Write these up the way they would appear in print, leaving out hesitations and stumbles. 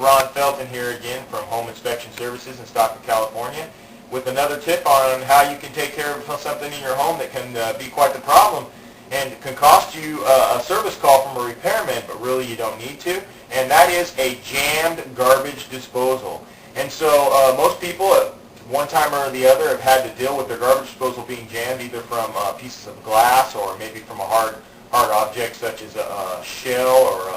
Ron Felton here again from Home Inspection Services in Stockton, California, with another tip on how you can take care of something in your home that can be quite the problem and can cost you a service call from a repairman, but really you don't need to, and that is a jammed garbage disposal. And so most people at one time or the other have had to deal with their garbage disposal being jammed, either from pieces of glass or maybe from a hard object such as a shell or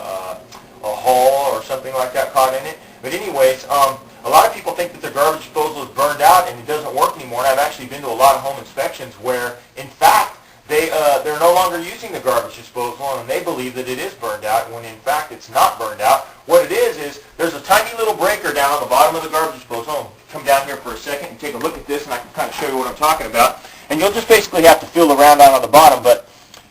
a hull or something like that caught in it. But anyways, a lot of people think that their garbage disposal is burned out and it doesn't work anymore. And I've actually been to a lot of home inspections where, in fact, they're no longer using the garbage disposal, and they believe that it is burned out, when in fact it's not burned out. What it is there's a tiny little breaker down on the bottom of the garbage disposal. I'll come down here for a second and take a look at this, and I can kind of show you what I'm talking about. And you'll just basically have to feel around down on the bottom, but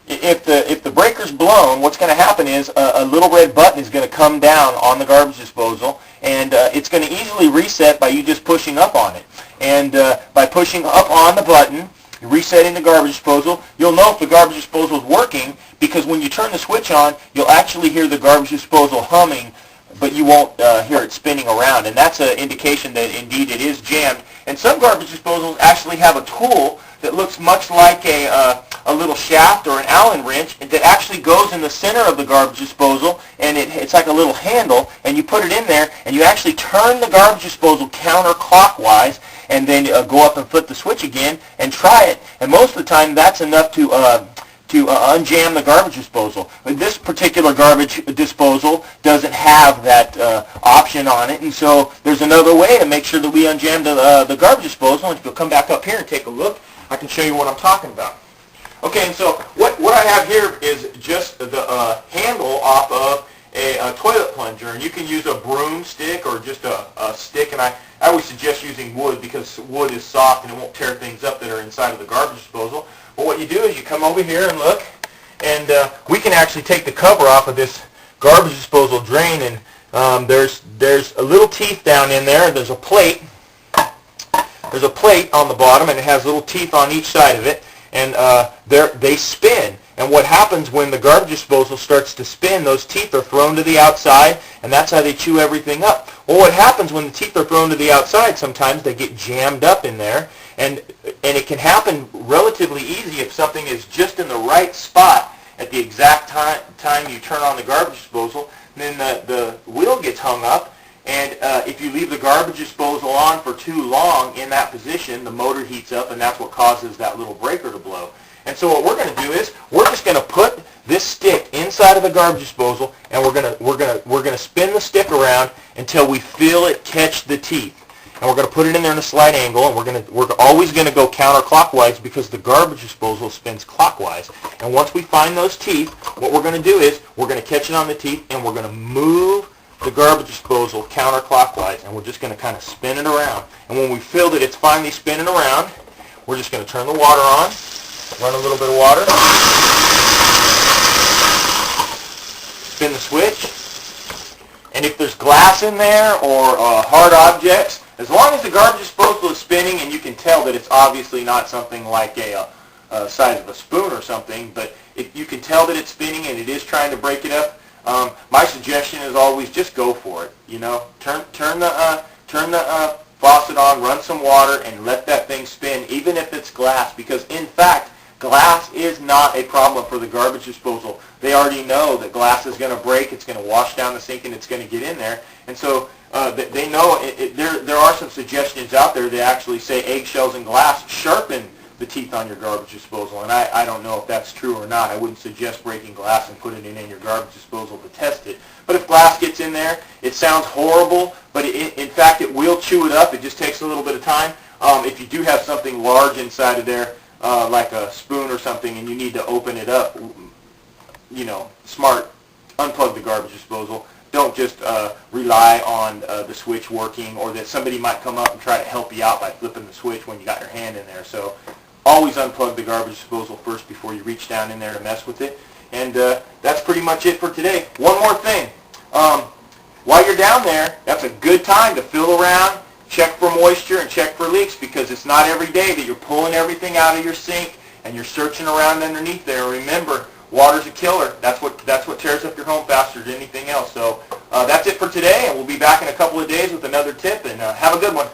if the breaker's blown, what's going to happen is a little red button is going to come down on the garbage disposal, and it's going to easily reset by you just pushing up on it. And by pushing up on the button, resetting the garbage disposal, you'll know if the garbage disposal is working, because when you turn the switch on, you'll actually hear the garbage disposal humming, but you won't hear it spinning around. And that's an indication that indeed it is jammed. And some garbage disposals actually have a tool that looks much like a little shaft or an Allen wrench that actually goes in the center of the garbage disposal, and it's like a little handle, and you put it in there, and you actually turn the garbage disposal counterclockwise, and then go up and flip the switch again and try it. And most of the time, that's enough to unjam the garbage disposal. But this particular garbage disposal doesn't have that option on it, and so there's another way to make sure that we unjam the garbage disposal. And if you'll come back up here and take a look, I can show you what I'm talking about. Okay, and so what I have here is just the handle off of a toilet plunger, and you can use a broomstick or just a stick, and I always suggest using wood because wood is soft and it won't tear things up that are inside of the garbage disposal. But what you do is you come over here and look, and we can actually take the cover off of this garbage disposal drain, and there's a little teeth down in there. There's a plate. There's a plate on the bottom, and it has little teeth on each side of it, and they spin. And what happens when the garbage disposal starts to spin, those teeth are thrown to the outside, and that's how they chew everything up. Well, what happens when the teeth are thrown to the outside, sometimes they get jammed up in there, and it can happen relatively easy if something is just in the right spot at the exact time you turn on the garbage disposal. Then the wheel gets hung up, and if you leave the garbage disposal on for too long in that position, the motor heats up, and that's what causes that little breaker to blow. And so what we're going to do is we're just going to put this stick inside of the garbage disposal, and we're going to spin the stick around until we feel it catch the teeth. And we're going to put it in there in a slight angle, and we're always going to go counterclockwise because the garbage disposal spins clockwise. And once we find those teeth, what we're going to do is we're going to catch it on the teeth, and we're going to move the garbage disposal counterclockwise, and we're just going to kind of spin it around. And when we feel that it's finally spinning around, we're just going to turn the water on. Run a little bit of water, spin the switch, and if there's glass in there or hard objects, as long as the garbage disposal is spinning and you can tell that it's obviously not something like a size of a spoon or something, but if you can tell that it's spinning and it is trying to break it up, my suggestion is always just go for it. You know, turn the faucet on, run some water, and let that thing spin, even if it's glass, because in fact, glass is not a problem for the garbage disposal. They already know that glass is going to break, it's going to wash down the sink, and it's going to get in there. And so they know there are some suggestions out there that actually say eggshells and glass sharpen the teeth on your garbage disposal. And I don't know if that's true or not. I wouldn't suggest breaking glass and putting it in your garbage disposal to test it. But if glass gets in there, it sounds horrible, but in fact it will chew it up. It just takes a little bit of time. If you do have something large inside of there, like a spoon or something, and you need to open it up, you know, smart, unplug the garbage disposal. Don't just rely on the switch working, or that somebody might come up and try to help you out by flipping the switch when you got your hand in there. So always unplug the garbage disposal first before you reach down in there to mess with it. And that's pretty much it for today. One more thing. While you're down there, that's a good time to feel around, check for moisture, and check for leaks, because it's not every day that you're pulling everything out of your sink and you're searching around underneath there. Remember, water's a killer. That's what tears up your home faster than anything else. So That's it for today, and we'll be back in a couple of days with another tip, and have a good one.